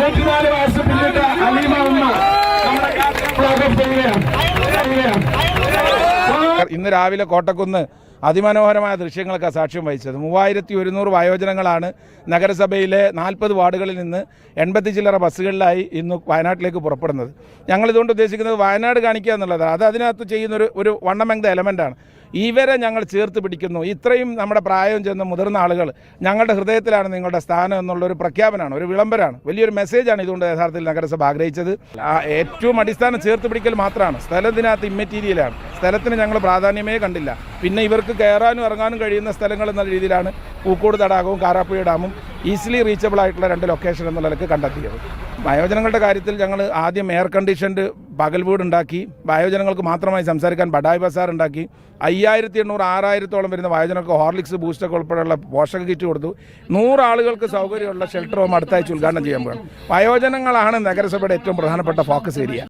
104 വയസ്സ് പിന്നിട്ട അലീമ ഉമ്മ നമ്മുടെ ഇന്ന് രാവിലെ കോട്ടക്കുന്ന് അതിമനോഹരമായ ദൃശ്യങ്ങൾക്ക് സാക്ഷ്യം വഹിച്ചത്. 3100 വയോജനങ്ങളാണ് നഗരസഭയിലെ 40 വാർഡുകളിൽ നിന്ന് 80 ചില്ലറ ബസ്സുകളിലായി ഇന്ന് വയനാട്ടിലേക്ക് പുറപ്പെടുന്നത്. ഞങ്ങളിതുകൊണ്ട് ഉദ്ദേശിക്കുന്നത് വയനാട് കാണിക്കുക എന്നുള്ളതാണ്. അത് അതിനകത്ത് ചെയ്യുന്ന ഒരു വൺ അമംഗ് ദ എലമെൻ്റാണ്. ഇവരെ ഞങ്ങൾ ചേർത്ത് പിടിക്കുന്നു. ഇത്രയും നമ്മുടെ പ്രായം ചെന്ന മുതിർന്ന ആളുകൾ ഞങ്ങളുടെ ഹൃദയത്തിലാണ് നിങ്ങളുടെ സ്ഥാനം എന്നുള്ളൊരു പ്രഖ്യാപനമാണ്, ഒരു വിളംബരമാണ്, വലിയൊരു മെസ്സേജാണ് ഇതുകൊണ്ട് യഥാർത്ഥത്തിൽ നഗരസഭ ആഗ്രഹിച്ചത്. ഏറ്റവും അടിസ്ഥാനം ചേർത്ത് പിടിക്കൽ മാത്രമാണ്. സ്ഥലത്തിനകത്ത് ഇമ്മെറ്റീരിയലാണ്. സ്ഥലത്തിന് ഞങ്ങൾ പ്രാധാന്യമേ കണ്ടില്ല. പിന്നെ ഇവർക്ക് കയറാനും ഇറങ്ങാനും കഴിയുന്ന സ്ഥലങ്ങൾ എന്ന രീതിയിലാണ് പൂക്കോട് തടാകവും കാരാപ്പുഴ ഡാമും ഈസിലി റീച്ചബിൾ ആയിട്ടുള്ള 2 ലൊക്കേഷൻ എന്നുള്ള നിലക്ക് കണ്ടെത്തിയത്. വയോജനങ്ങളുടെ കാര്യത്തിൽ ഞങ്ങൾ ആദ്യം എയർ കണ്ടീഷൻഡ് പകൽ വീടുണ്ടാക്കി, വയോജനങ്ങൾക്ക് മാത്രമായി സംസാരിക്കാൻ ബഡായി ബസാർ ഉണ്ടാക്കി, 5800 6000-ഓളം വരുന്ന വയോജനങ്ങൾക്ക് ഹോർലിക്സ് ബൂസ്റ്റൊക്കെ ഉൾപ്പെടെയുള്ള പോഷക കിറ്റ് കൊടുത്തു. 100 ആളുകൾക്ക് സൗകര്യമുള്ള ഷെൽട്ടർ ഹോം അടുത്താഴ്ച ഉദ്ഘാടനം ചെയ്യാൻ പോകും. വയോജനങ്ങളാണ് നഗരസഭയുടെ ഏറ്റവും പ്രധാനപ്പെട്ട ഫോക്കസ് ഏരിയ.